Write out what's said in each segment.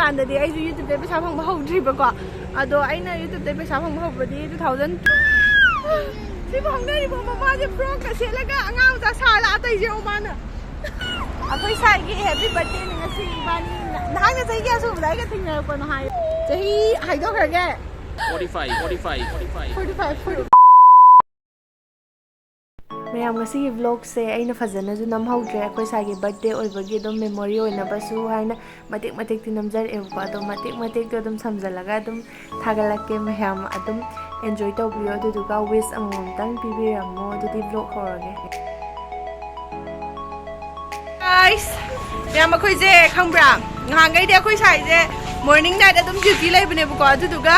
ꯀꯥꯟꯗꯗꯤ ꯑꯩꯁꯨ ꯌꯨꯇ꯭ꯌꯨꯕꯇ ꯄꯩꯁꯥ ꯐꯪꯕ ꯍꯧꯗ꯭ꯔꯤꯕꯀꯣ ꯑꯗꯣ ꯑꯩꯅ ꯌꯨꯇ꯭ꯌꯨꯕꯇ ꯄꯩꯁꯥ ꯐꯪꯕ ꯍꯧꯕꯗꯤ 2000 ꯁꯤꯕꯨ ꯍꯪꯅꯔꯤꯕ ꯃꯃꯥꯁꯦ ꯐ꯭ꯔꯣꯛꯀ ꯁꯦꯠꯂꯒ ꯑꯉꯥꯡ ꯃꯆꯥ ꯁꯥꯔ ꯂꯥꯛꯇꯣꯏꯁꯦ ꯃꯥꯅ ꯑꯩꯈꯣꯏ ꯁꯥꯏꯒꯤ ꯍꯦꯄꯤ ꯕꯔꯊꯗꯦꯅꯤ ꯉꯁꯤ ꯏꯕꯥꯅꯤ ꯅꯍꯥꯛꯅ ꯆꯍꯤ ꯀꯌꯥ ꯁꯨꯕꯗ ꯑꯩꯒ ꯊꯦꯡꯅꯔꯛꯄꯅꯣ ꯍꯥꯏ ꯆꯍꯤ ꯍꯥꯏꯗꯣꯛꯈ꯭ꯔꯒꯦ 45 ꯃꯌꯥꯝ ꯉꯁꯤꯒꯤ ꯚ꯭ꯂꯣꯒꯁꯦ ꯑꯩꯅ ꯐꯖꯅꯁꯨ ꯅꯝꯍꯧꯗ꯭ꯔꯦ ꯑꯩꯈꯣꯏ ꯁꯥꯏꯒꯤ ꯕꯔꯊꯗꯦ ꯑꯣꯏꯕꯒꯤ ꯑꯗꯨꯝ ꯃꯦꯃꯣꯔꯤ ꯑꯣꯏꯅꯕꯁꯨ ꯍꯥꯏꯅ ꯃꯇꯦꯛ ꯃꯇꯦꯛꯇꯤ ꯅꯝꯖꯔꯛꯑꯦꯕꯀꯣ ꯑꯗꯣ ꯃꯇꯦꯛꯇꯣ ꯑꯗꯨꯝ ꯁꯝꯖꯜꯂꯒ ꯑꯗꯨꯝ ꯊꯥꯒꯠꯂꯛꯀꯦ ꯃꯌꯥꯝ ꯑꯗꯨꯝ ꯑꯦꯟꯖꯣꯏ ꯇꯧꯕꯤꯌꯣ ꯑꯗꯨꯗꯨꯒ ꯋꯤꯁ ꯑꯃꯃꯝꯇꯪ ꯄꯤꯕꯤꯔꯝꯃꯣ ꯑꯗꯨꯗꯤ ꯚ꯭ꯂꯣꯒ ꯍꯧꯔꯒꯦ ꯒꯥꯏꯁ ꯃꯌꯥꯝ ꯑꯩꯈꯣꯏꯁꯦ ꯈꯪꯕ꯭ꯔꯥ ꯅꯍꯥꯟꯈꯩꯗꯤ ꯑꯩꯈꯣꯏ ꯁꯥꯏꯁꯦ ꯃꯣꯔꯅꯤꯡ ꯅꯥꯏꯠ ꯑꯗꯨꯝ ꯗ꯭ꯌꯨꯇꯤ ꯂꯩꯕꯅꯦꯕꯀꯣ ꯑꯗꯨꯗꯨꯒ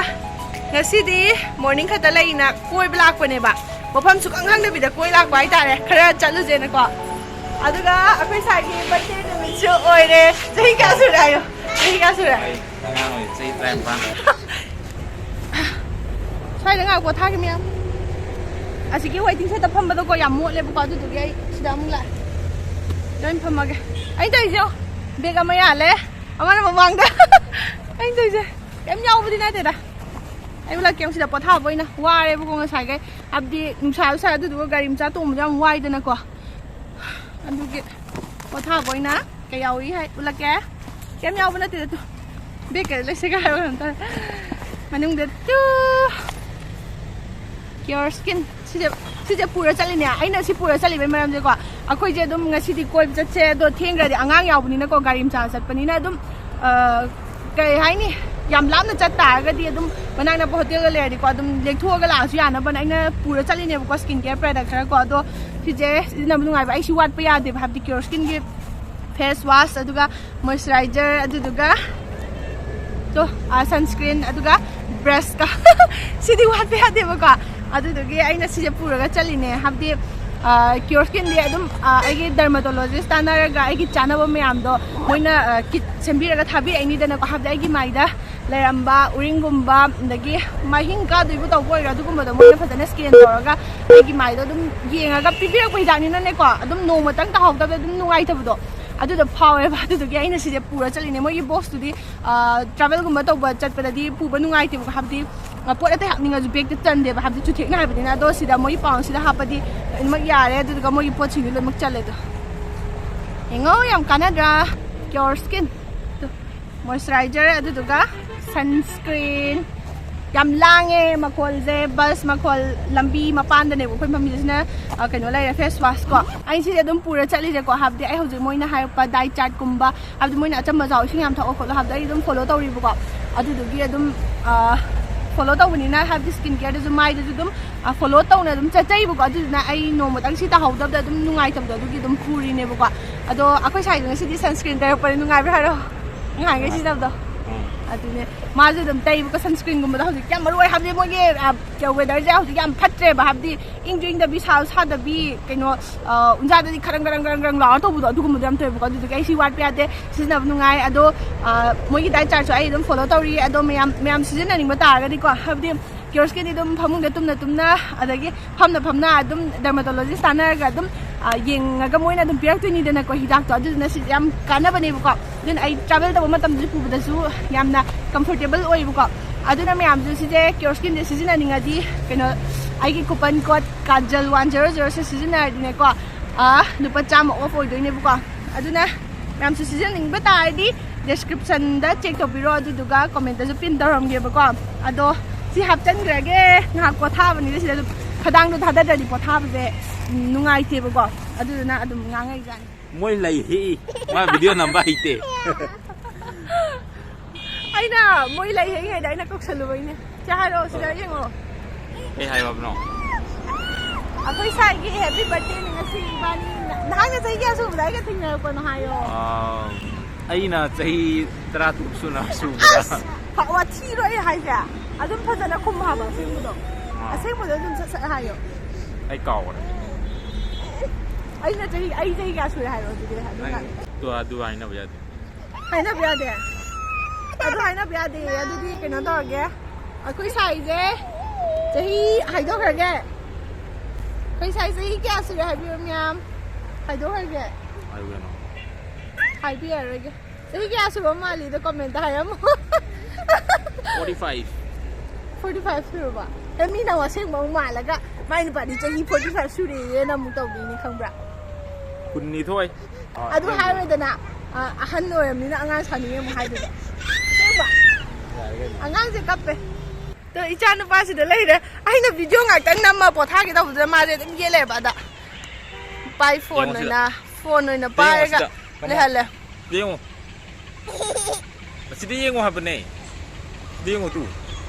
ꯉꯁꯤꯗꯤ ꯃꯣꯔꯅꯤꯡ ꯈꯛꯇ ꯂꯩꯅ ꯀꯣꯏꯕ ꯂꯥꯛꯄꯅꯦꯕ ꯃꯐꯝ ꯁꯨꯛꯈꯪ ꯈꯪꯗꯕꯤꯗ ꯀꯣꯏ ꯂꯥꯛꯄ ꯍꯥꯏꯇꯥꯔꯦ ꯈꯔ ꯆꯠꯂꯨꯁꯦꯅꯀꯣ ꯑꯗꯨꯒ ꯑꯩꯈꯣꯏ ꯁꯥꯏꯒꯤ ꯕꯔꯊꯗꯦ ꯅꯨꯃꯤꯠꯁꯨ ꯑꯣꯏꯔꯦ ꯆꯍꯤ ꯀꯌꯥ ꯁꯨꯔꯦ ꯍꯥꯏꯌꯣ ꯆꯍꯤ ꯀꯌꯥ ꯁꯨꯔꯦ ꯆꯍꯤ 35 ꯁ꯭ꯋꯥꯏꯗ ꯉꯥꯏꯍꯥꯛ ꯄꯣꯊꯥꯒꯦ ꯃꯌꯥꯝ ꯑꯁꯤꯒꯤ ꯋꯦꯇꯤꯡ ꯁꯦꯠꯇ ꯐꯝꯕꯗꯀꯣ ꯌꯥꯝ ꯃꯣꯠꯂꯦꯕꯀꯣ ꯑꯗꯨꯗꯨꯒꯤ ꯑꯩ ꯁꯤꯗ ꯑꯃꯨꯛ ꯂꯥꯛꯑꯦ ꯂꯣꯏ ꯐꯝꯃꯒꯦ ꯑꯩꯅ ꯇꯧꯔꯤꯁꯦ ꯕꯦꯒ ꯑꯃ ꯌꯥꯜꯂꯦ ꯑꯃꯅ ꯃꯃꯥꯡꯗ ꯑꯩꯅ ꯇꯧꯔꯤꯁꯦ ꯀꯩꯝ ꯌꯥꯎꯕꯗꯤ ꯅꯠꯇꯦꯗ ꯑꯩ ꯎꯠꯂꯛꯀꯦ ꯁꯤꯗ ꯄꯣꯊꯥꯕ ꯑꯣꯏꯅ ꯋꯥꯔꯦꯕꯀꯣ ꯉꯁꯥꯏꯈꯩ ꯍꯥꯏꯕꯗꯤ ꯅꯨꯡꯁꯥꯁꯨ ꯁꯥꯏ ꯑꯗꯨꯗꯨꯒ ꯒꯥꯔꯤ ꯃꯆꯥ ꯇꯣꯡꯕꯁꯨ ꯌꯥꯝ ꯋꯥꯏꯗꯅꯀꯣ ꯑꯗꯨꯒꯤ ꯄꯣꯊꯥꯕ ꯑꯣꯏꯅ ꯀꯩ ꯌꯥꯎꯏ ꯍꯥꯏ ꯎꯠꯂꯛꯀꯦ ꯀꯩꯝ ꯌꯥꯎꯕ ꯅꯠꯇꯦꯗ ꯇꯨ ꯕꯦꯒꯀ ꯂꯩꯁꯦꯒ ꯍꯥꯏꯔꯣ ꯀꯩꯅꯣ ꯇꯧꯔꯦ ꯃꯅꯨꯡꯗ ꯇꯨ Cureskin ꯁꯤꯁꯦ ꯄꯨꯔ ꯆꯠꯂꯤꯅꯦ ꯑꯩꯅ ꯁꯤ ꯄꯨꯔ ꯆꯠꯂꯤꯕꯩ ꯃꯔꯝꯁꯦꯀꯣ ꯑꯩꯈꯣꯏꯁꯦ ꯑꯗꯨꯝ ꯉꯁꯤꯗꯤ ꯀꯣꯏꯕ ꯆꯠꯁꯦ ꯑꯗꯣ ꯊꯦꯡꯈ꯭ꯔꯗꯤ ꯑꯉꯥꯡ ꯌꯥꯎꯕꯅꯤꯅꯀꯣ ꯒꯥꯔꯤ ꯃꯆꯥ ꯆꯠꯄꯅꯤꯅ ꯑꯗꯨꯝ ꯀꯩ ꯍꯥꯏꯅꯤ ꯌꯥꯝ ꯂꯥꯞꯅ ꯆꯠ ꯇꯥꯔꯒꯗꯤ ꯑꯗꯨꯝ ꯃꯅꯥꯛ ꯅꯛꯄ ꯍꯣꯇꯦꯜꯒ ꯂꯩꯔꯗꯤꯀꯣ ꯑꯗꯨꯝ ꯂꯦꯛꯊꯣꯛꯑꯒ ꯂꯥꯛꯑꯁꯨ ꯌꯥꯅꯕꯅ ꯑꯩꯅ ꯄꯨꯔ ꯆꯠꯂꯤꯅꯦꯕꯀꯣ ꯁ꯭ꯀꯤꯟ ꯀꯦꯌꯔ ꯄ꯭ꯔꯗꯛ ꯈꯔꯀꯣ ꯑꯗꯣ ꯁꯤꯁꯦ ꯁꯤꯖꯤꯟꯅꯕ ꯅꯨꯡꯉꯥꯏꯕ ꯑꯩ ꯁꯤ ꯋꯥꯠꯄ ꯌꯥꯗꯦꯕ ꯍꯥꯏꯕꯗꯤ Cureskinꯒꯤ ꯐꯦꯁ ꯋꯥꯁ ꯑꯗꯨꯒ ꯃꯣꯏꯆꯔꯥꯏꯖꯔ ꯑꯗꯨꯗꯨꯒ ꯁꯟꯁꯀ꯭ꯔꯤꯟ ꯑꯗꯨꯒ ꯕ꯭ꯔꯁꯀ ꯁꯤꯗꯤ ꯋꯥꯠꯄ ꯌꯥꯗꯦꯕꯀꯣ ꯑꯗꯨꯗꯨꯒꯤ ꯑꯩꯅ ꯁꯤꯁꯦ ꯄꯨꯔꯒ ꯆꯠꯂꯤꯅꯦ ꯍꯥꯏꯕꯗꯤ Cureskinꯗꯤ ꯑꯗꯨꯝ ꯑꯩꯒꯤ ꯗꯔꯃꯥꯇꯣꯂꯣꯖꯤꯁ ꯇꯥꯟꯅꯔꯒ ꯑꯩꯒꯤ ꯆꯥꯅꯕ ꯃꯌꯥꯝꯗꯣ ꯃꯣꯏꯅ ꯀꯤꯠ ꯁꯦꯝꯕꯤꯔꯒ ꯊꯥꯕꯤꯔꯛꯏꯅꯤꯗꯅꯀꯣ ꯍꯥꯏꯕꯗꯤ ꯑꯩꯒꯤ ꯃꯥꯏꯗ ꯂꯩꯔꯝꯕ ꯎꯔꯤꯡꯒꯨꯝꯕ ꯑꯗꯒꯤ ꯃꯍꯤꯡ ꯀꯥꯗꯣꯏꯕꯨ ꯇꯧꯕ ꯑꯣꯏꯔꯣ ꯑꯗꯨꯒꯨꯝꯕꯗꯣ ꯃꯣꯏꯅ ꯐꯖꯅ ꯁ꯭ꯀꯦꯟ ꯇꯧꯔꯒ ꯑꯩꯒꯤ ꯃꯥꯏꯗꯣ ꯑꯗꯨꯝ ꯌꯦꯡꯉꯒ ꯄꯤꯕꯤꯔꯛꯄ ꯍꯤꯗꯥꯛꯅꯤꯅꯅꯦꯀꯣ ꯑꯗꯨꯝ ꯅꯣꯡꯃꯇꯪ ꯇꯥꯍꯧꯗꯕꯗ ꯑꯗꯨꯝ ꯅꯨꯡꯉꯥꯏꯇꯕꯗꯣ ꯑꯗꯨꯗꯣ ꯐꯥꯎꯋꯦꯕ ꯑꯗꯨꯗꯨꯒꯤ ꯑꯩꯅ ꯁꯤꯁꯦ ꯄꯨꯔ ꯆꯠꯂꯤꯅꯦ ꯃꯣꯏꯒꯤ ꯕꯣꯛꯁꯇꯨꯗꯤ ꯇ꯭ꯔꯥꯚꯦꯜꯒꯨꯝꯕ ꯇꯧꯕ ꯆꯠꯄꯗꯗꯤ ꯄꯨꯕ ꯅꯨꯡꯉꯥꯏꯇꯦꯕꯀꯣ ꯍꯥꯏꯕꯗꯤ ꯄꯣꯠ ꯑꯇꯩ ꯍꯥꯞꯅꯤꯡꯉꯁꯨ ꯕꯦꯒꯇ ꯆꯟꯗꯦꯕ ꯍꯥꯏꯕꯗꯤ ꯆꯨꯊꯦꯛꯅ ꯍꯥꯏꯕꯅꯤꯅ ꯑꯗꯣ ꯁꯤꯗ ꯃꯣꯏꯒꯤ ꯄꯥꯎꯟꯁꯤꯗ ꯍꯥꯞꯄꯗꯤ ꯂꯣꯏꯅꯃꯛ ꯌꯥꯔꯦ ꯑꯗꯨꯗꯨꯒ ꯃꯣꯏꯒꯤ ꯄꯣꯠꯁꯤꯡꯗꯨ ꯂꯣꯏꯅꯃꯛ ꯆꯜꯂꯦꯗꯣ ꯌꯦꯡꯉꯣ ꯌꯥꯝ ꯀꯥꯟꯅꯗ꯭ꯔꯥ Cureskin ꯃꯣꯏꯆꯔꯥꯏꯖꯔ ꯑꯗꯨꯗꯨꯒ ꯁꯟꯁꯀ꯭ꯔꯤन ꯌꯥꯝ ꯂꯥꯡꯉꯦ ꯃꯈꯣꯜꯁꯦ ꯕꯁ ꯃꯈꯣꯜ ꯂꯝꯕꯤ ꯃꯄꯥꯟꯗꯅꯦꯕ ꯑꯩꯈꯣꯏ ꯃꯃꯤꯁꯤꯅ ꯀꯩꯅꯣ ꯂꯩꯔꯦ ꯐꯦꯁ ꯋꯥꯁ ꯀꯣ ꯑꯩ ꯁꯤꯗꯤ ꯑꯗꯨꯝ ꯄꯨꯔ ꯆꯠꯂꯤꯁꯦꯀꯣ ꯍꯥꯏꯕꯗꯤ ꯑꯩ ꯍꯧꯖꯤꯛ ꯃꯣꯏꯅ ꯍꯥꯏꯔꯛꯄ ꯗꯥꯏꯠ ꯆꯥꯔꯠꯀꯨꯝꯕ ꯍꯥꯏꯕꯗꯤ ꯃꯣꯏꯅ ꯑꯆꯝꯕ ꯆꯥꯎ ꯏꯁꯤꯡ ꯌꯥꯝ ꯊꯛꯑꯣ ꯈꯣꯠꯂꯣ ꯍꯥꯏꯕꯗꯤ ꯑꯩ ꯑꯗꯨꯝ ꯐꯣꯂꯣ ꯇꯧꯔꯤꯕꯀꯣ ꯑꯗꯨꯗꯨꯒꯤ ꯑꯗꯨꯝ ꯐꯣꯂꯣ ꯇꯧꯕꯅꯤꯅ ꯍꯥꯏꯕꯗꯤ ꯁ꯭ꯀꯤꯟ ꯀꯦꯌꯔꯗꯁꯨ ꯃꯥꯏꯗꯁꯨ ꯑꯗꯨꯝ ꯐꯣꯂꯣ ꯇꯧꯅ ꯑꯗꯨꯝ ꯆꯠꯆꯩꯕꯀꯣ ꯑꯗꯨꯗꯨꯅ ꯑꯩ ꯅꯣꯡꯃꯇꯪ ꯁꯤ ꯇꯥꯍꯧꯗꯕꯗ ꯑꯗꯨꯝ ꯅꯨꯡꯉꯥꯏꯇꯕꯗꯣ ꯑꯗꯨꯒꯤ ꯑꯗꯨꯝ ꯄꯨꯔꯤꯅꯦꯕꯀꯣ ꯑꯗꯣ ꯑꯩꯈꯣꯏ ꯁꯥꯏꯗ ꯉꯁꯤꯗꯤ ꯁꯟꯁꯀ꯭ꯔꯤꯟ ꯇꯩꯔꯛꯄꯅꯤ ꯅꯨꯡꯉꯥꯏꯕ꯭ꯔꯥ ꯍꯥꯏꯔꯣ ꯅꯍꯥꯟꯈꯩ ꯁꯤꯖꯤꯟꯅꯕꯗꯣ ꯑꯗꯨꯅꯦ ꯃꯥꯁꯨ ꯑꯗꯨꯝ ꯇꯩꯕꯀꯣ ꯁꯟꯁꯀ꯭ꯔꯤꯟꯒꯨꯝꯕꯗꯣ ꯍꯧꯖꯤꯛ ꯌꯥꯝ ꯃꯔꯨ ꯑꯣꯏ ꯍꯥꯏꯕꯗꯤ ꯃꯣꯏꯒꯤ ꯋꯦꯗꯔꯁꯦ ꯍꯧꯖꯤꯛ ꯌꯥꯝ ꯐꯠꯇ꯭ꯔꯦꯕ ꯍꯥꯏꯕꯗꯤ ꯏꯪꯁꯨ ꯏꯪꯗꯕꯤ ꯁꯥꯁꯨ ꯁꯥꯗꯕꯤ ꯀꯩꯅꯣ ꯎꯟꯖꯥꯗꯗꯤ ꯈꯔꯪ ꯂꯥꯎꯔ ꯇꯧꯕꯗꯣ ꯑꯗꯨꯒꯨꯝꯕꯗꯣ ꯌꯥꯝ ꯇꯧꯋꯦꯕꯀꯣ ꯑꯗꯨꯗꯨꯒꯤ ꯑꯩ ꯁꯤ ꯋꯥꯠꯄ ꯌꯥꯗꯦ ꯁꯤꯖꯤꯟꯅꯕ ꯅꯨꯡꯉꯥꯏ ꯑꯗꯣ ꯃꯣꯏꯒꯤ ꯗꯥꯏꯠ ꯆꯥꯔꯠꯁꯨ ꯑꯩ ꯑꯗꯨꯝ ꯐꯣꯂꯣ ꯇꯧꯔꯤ ꯑꯗꯣ ꯃꯌꯥꯝ ꯁꯤꯖꯤꯟꯅꯅꯤꯡꯕ ꯇꯥꯔꯒꯗꯤꯀꯣ ꯍꯥꯏꯕꯗꯤ Cureskinꯗꯤ ꯑꯗꯨꯝ ꯐꯃꯨꯡꯗ ꯇꯨꯝꯅ ꯑꯗꯒꯤ ꯐꯝꯅ ꯑꯗꯨꯝ ꯗꯔꯃꯥꯇꯣꯂꯣꯖꯤꯁ ꯇꯥꯟꯅꯔꯒ ꯑꯗꯨꯝ ꯌꯦꯡꯉꯒ ꯃꯣꯏꯅ ꯑꯗꯨꯝ ꯄꯤꯔꯛꯇꯣꯏꯅꯤꯗꯅꯀꯣ ꯍꯤꯗꯥꯛꯇꯣ ꯑꯗꯨꯗꯨꯅ ꯁꯤ ꯌꯥꯝ ꯀꯥꯟꯅꯕꯅꯦꯕꯀꯣ ꯑꯗꯨꯅ ꯑꯩ ꯇ꯭ꯔꯥꯚꯦꯜ ꯇꯧꯕ ꯃꯇꯝꯗꯁꯨ ꯄꯨꯕꯗꯁꯨ ꯌꯥꯝꯅ ꯀꯝꯐꯣꯔꯇꯦꯕꯜ ꯑꯣꯏꯌꯦꯕꯀꯣ ꯑꯗꯨꯅ ꯃꯌꯥꯝꯁꯨ ꯁꯤꯁꯦ Cureskinꯁꯦ ꯁꯤꯖꯤꯟꯅꯅꯤꯡꯉꯗꯤ ꯀꯩꯅꯣ ꯑꯩꯒꯤ ꯀꯨꯄꯟ ꯀꯣꯗ ꯀꯥꯖꯜ 100 ꯁꯤꯖꯤꯟꯅꯔꯗꯤꯅꯦꯀꯣ ꯂꯨꯄꯥ 100 ꯑꯣꯐ ꯑꯣꯏꯗꯣꯏꯅꯦꯕꯀꯣ ꯑꯗꯨꯅ ꯃꯌꯥꯝꯁꯨ ꯁꯤꯖꯤꯟꯅꯅꯤꯡꯕ ꯇꯥꯔꯗꯤ ꯗꯦꯁꯀ꯭ꯔꯤꯞꯁꯟꯗ ꯆꯦꯛ ꯇꯧꯕꯤꯔꯣ ꯑꯗꯨꯗꯨꯒ ꯀꯣꯃꯦꯟꯇꯁꯨ ꯄꯤꯟ ꯇꯧꯔꯝꯒꯦꯕꯀꯣ ꯑꯗꯣ ꯁꯤ ꯍꯥꯞꯆꯟꯈ꯭ꯔꯒꯦ ꯉꯥꯏꯍꯥꯛ ꯄꯣꯊꯥꯕꯅꯤꯅ ꯁꯤꯗ ꯈꯗꯥꯡꯗꯣ ꯊꯥꯗꯗ꯭ꯔꯗꯤ ꯄꯣꯊꯥꯕꯁꯦ ꯅꯨꯡꯉꯥꯏꯇꯦꯕꯀꯣ ꯑꯗꯨꯗꯨꯅ ꯑꯗꯨꯝ ꯉꯥꯡꯉꯩꯖꯥꯠꯅꯤ ꯃꯣꯏ ꯂꯩ ꯍꯤ ꯃꯥ ꯚꯤꯗꯤꯑꯣ ꯅꯝꯕ ꯍꯩꯇꯦ ꯑꯩꯅ ꯃꯣꯏ ꯂꯩ ꯍꯩꯉꯩꯗ ꯑꯩꯅ ꯀꯧꯁꯜꯂꯨꯕꯩꯅꯦ ꯁꯤ ꯍꯥꯏꯔꯛꯑꯣ ꯁꯤꯗ ꯌꯦꯡꯉꯣ ꯀꯩ ꯍꯥꯏꯕꯅꯣ ꯑꯩꯈꯣꯏ ꯁꯥꯏꯒꯤ ꯍꯦꯄꯤ ꯕꯔꯊꯗꯦꯅꯤ ꯉꯁꯤ ꯏꯕꯥꯅꯤ ꯅꯍꯥꯛꯅ ꯆꯍꯤ ꯀꯌꯥ ꯁꯨꯕꯗ ꯑꯩꯒ ꯊꯦꯡꯅꯔꯛꯄꯅꯣ ꯍꯥꯏꯌꯣ ꯑꯩꯅ ꯆꯍꯤ 13 ꯁꯨꯕꯗ ꯋꯥꯊꯤꯔꯣ ꯑꯩ ꯍꯥꯏꯁꯦ ꯑꯗꯨꯝ ꯐꯖꯅ ꯈꯨꯝꯃꯨ ꯍꯥꯏꯕ ꯑꯁꯦꯡꯕꯗꯣ ꯑꯗꯨꯝ ꯁꯠ ꯍꯥꯏꯌꯣ ꯑꯩ ꯀꯥꯎꯔꯦ ꯑꯩ ꯆꯍꯤ ꯀꯌꯥ ꯁꯨꯔꯦ ꯍꯥꯏꯔꯣ ꯑꯗꯨꯗꯤ ꯑꯗꯨ ꯍꯥꯏꯅꯕ ꯌꯥꯗꯦ ꯑꯗꯨ ꯍꯥꯏꯅꯕ ꯌꯥꯗꯦ ꯑꯗꯨꯗꯤ ꯀꯩꯅꯣ ꯇꯧꯔꯒꯦ ꯑꯩꯈꯣꯏ ꯁꯥꯏꯁꯦ ꯆꯍꯤ ꯍꯥꯏꯗꯣꯛꯈ꯭ꯔꯒꯦ ꯑꯩꯈꯣई ꯁꯥꯏ ꯆꯍꯤ ꯀꯌꯥ ꯁꯨꯔꯦ ꯍꯥꯏꯕꯤꯌꯨ ꯃꯌꯥꯝ ꯍꯥꯏꯗꯣꯛꯈ꯭ꯔꯒꯦ ꯍꯥꯏꯕꯤꯔꯔꯣꯏꯒꯦ Say kaya suba mali do comment tayo mo. 45 45 suba. Kami na waseng mo malaga. May pa di Chahi 45 suri ye na mo taw ni khambra. คุณนี่ถ้วย Adu hawe da na ahan no yam ni na angang sani mo hai do. Seba. Angang se kape. To icha na pa si da lai da. Ai na video ngai tang na ma po tha ke da bu da ma je dem ye le ba da. Pai phone na phone na pa ga. Le ha le. เดี๋ยวสิได้ยังไงครับเนี่ยเดี๋ยวตู้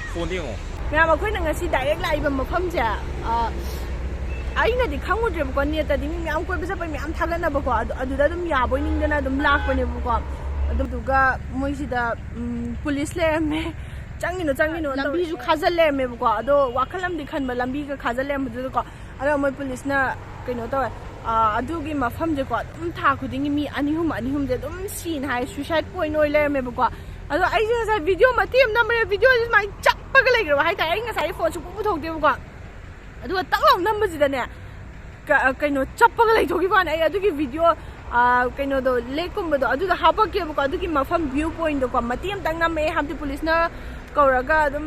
โฟนเดี๋ยว Nga ma khoi na nga si direct lai ba mafam ja ai na di khang udre ko ni ta di mi am koi ba sa pa mi am thalan na ba ko adu da dum ya boy ning na dum lak pa ne ba ko adu du ga moi si da police le me changi no lambi ju khazal le me ba ko ado wakhalam di khan ba lambi ga khazal le me du ko ado moi police na kaino to adu gi mafam je ko dum tha khuding mi ani hum je dum sin hai suicide point oi le me ba ko ado ai je sa video ma tim na me video is my chap pa ga le ga hai ta ai nga sai phone su pu thok de ba ko adu tak long nam ba ji da ne kaino chap pa ga le thok gi ba ai adu gi video kaino do le kum ba do adu da ha pa ke ba ko adu gi mafam view point do ko ma tim tang na me ham ti police na ko ra ga dum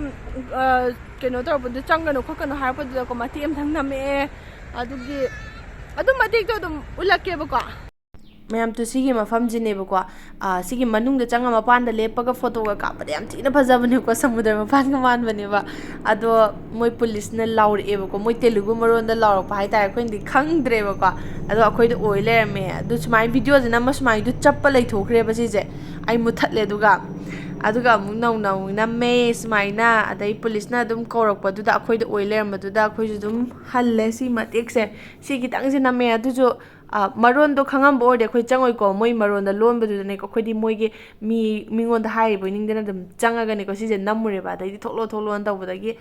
kaino to ba du chang ga no kho ka no ha pa do ko ma tim tang na me adu gi adu ma dik to dum ulak ke ba ko ma'am तो सिगी मफम जिनेबको सिगी मनुंग चंग मपान लेपग photo कापद याम थीना फजबनेको समुद्र मपान मानबनेबा अदो मोय police न लाउरेबको मोय Telugu मरोन the लाउरप हाइताय अखोइनदि खंगद्रेबको अदो अखोइद ओइ लेरमे अदु सुमाय वीडियो जना मसमाय दु चप्प लैथोखरेबा सिजे आई मुथतले दुगा अदुगा अमुक नौ नमे सुमायना अदई पुलिस न अदुम कौरकपदुदा अखोइद ओइ लेरमदुदा अखोइजु दुम हल्ले सि मतेकसे सि कितांग से नमे अदुजो मरोन दो खंगम बोर्ड अखोइ चंगोइ को मोय मरोन द लोन बदुदने को खोइदि मोयगे मिंगोन द हाइ बोइनिंग देना दम चंगागने को सिजे नमुरे बा दई थोलो अन तबदगी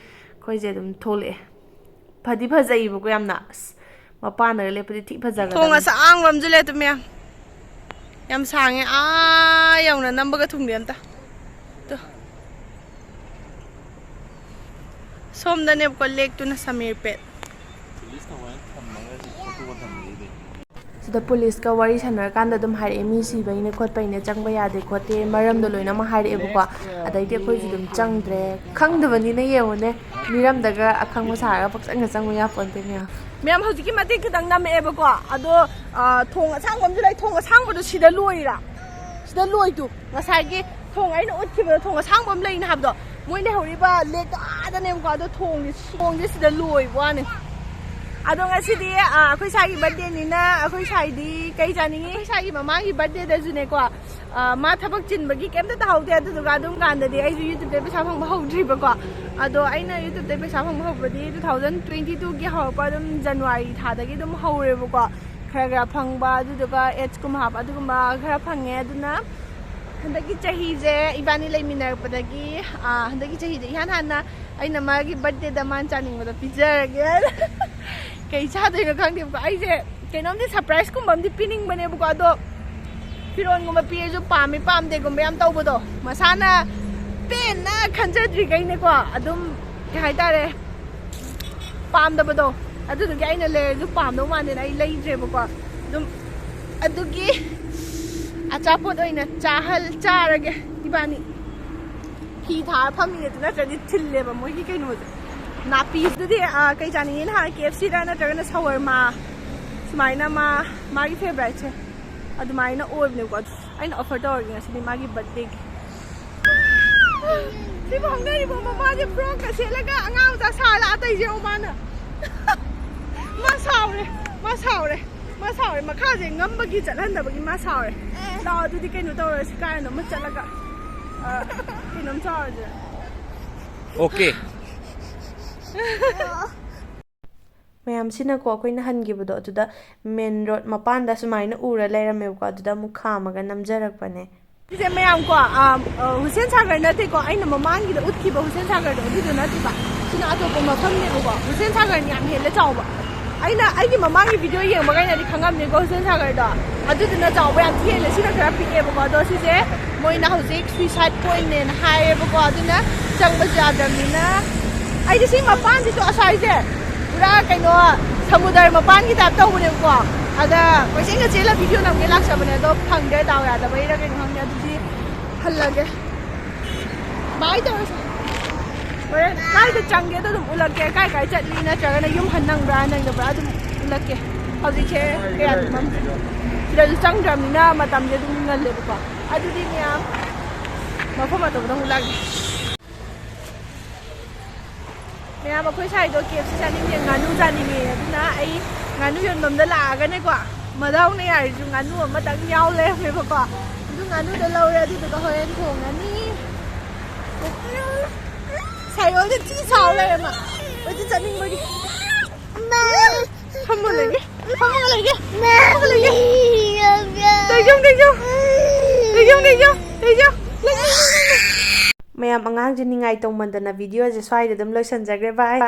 खोइजे दम थोले फदि फजैबो को यामना मपान लेपदि थि फजागा थोंगा सांग बमजुले तुम याम सांगे यौना नंबगा थुंगदे अमता तो सोमदने को लेक तुना समीर पेट द पुलिस का वारी सनर कांदा दम हारे मी सिबैने खोटपैने चंगबा यादे खोटे मरम द लोइना मा हारे एबुको अदैते खोइजु दम चंगद्रे खंगदबनी ने येउने मिरम दगा अखंग सारा पक्संग चंगु या पोन्ते मैम हौजिकी मते खदंग नामे एबुको अदो थोंग असांगम जुलाई थोंग असांगबदो सिदा लोइरा सिदा लोइतु ngसाइगे थोंग आइना उठखिबो थोंग असांगबम लेइन हाबदो मोइने हौरिबा लेक आदनेमको अदो थोंग सिदा लोइ वाने अदो ngasi akhoi sai birthday ni na akhoi sai di kai janingi sai mama gi birthday da june ko ma thabak chin bagi kemta ta haude adu duga dum ganda di ai youtube de pesa phang bahudri ba ko ado aina youtube de pesa phang bahubadi 2022 gi haw pa dum january tha da gi dum hawre ba ko khara phang ba adu duga h kum hap adu kum ba khara phange aduna handaki chahi je ibani leiminar padagi handaki chahi je ihan hanna aina ma gi birthday da man chaning ba pizza again kay cha dai na khang dim ko ai je kenom ni surprise kum bam di pining bane bu ko do firon gum pi ju pam de gum yam taw bu do masana pen na khanja dri gai ne ko adum kai ta re pam da bu do adu du gai na le ju pam do man ne ai lai je bu ko dum adu gi acha pot oi na chahal charage ibani ki tha phami ne na tradi thille ba moi ki kai no na piece du di kai jani in ha KFC da na tragana shawarma sumaina ma gi favorite che adu mai na or ne ko aina offer to organ si ma gi birthday si bong dai bo mama je pro ka se laga angau ta sala atai je o mana ma saure ma kha je ngam ba gi chalan da ba gi ma saure da du di kai no to si kai no ma chalaga ki nom charge okay ma'am सिना को अखोइना हनगिबदो अदुदा main road मपान दा सुमाइना उरा लेरमेबको अदुदा मु खामगा नमजरकपने दिसे ma'am को हुसैन सागर नते को आइना ममांगी दा उठखिबो हुसैन सागर दो दिदो नतिबा सिना अतोको मफम नेबको हुसैन सागर नि याम हेले चावबा आइना आइगी ममांगी वीडियो येंबा गाइना दि खंगम ने को हुसैन सागर दा अदुदना चावबा याम थेले सिना खरा पिकेबको दो सिसे मोइना हौजिक सुइसाइड पॉइंट ने हायबको अदुना चंगबा जादमिना आई दिसि मपान दिसो असाइ जे पूरा कइनो समुद्र मपान की टाइप तौबने को अदा कोइसिंग चेला वीडियो नमगे लाक्सबने दो फंगदे दाव यादबैरा कइनो हंगे hallak. Bye terus. Horen kai da changge da dum ulak ke kai kai chatli na chaga na yum hannang bra nang da bra dum ulak ke. Hauji che ke an mam. Sida chang jam na matam je dum ngal le ba. Adu di miyam. Mafam ato dum ulak. Miyam akhoi sai do ke si chani ne nganu jani ne na ai nganu yon nom da la ga ne kwa. Madau ne ai ju nganu ma tang yaw le me ba kwa. Du nganu da law re du da horen thong ngani. Sai ơi thì sao lên mà bây giờ chân mình mới không mua lấy cái không mua lấy cái không mua lấy cái đây chung đây chung đây chung đây chung đây chung mẹ ăn ngang trên ngay tông mình là video gì xoay để đâm lôi sân ra cái vai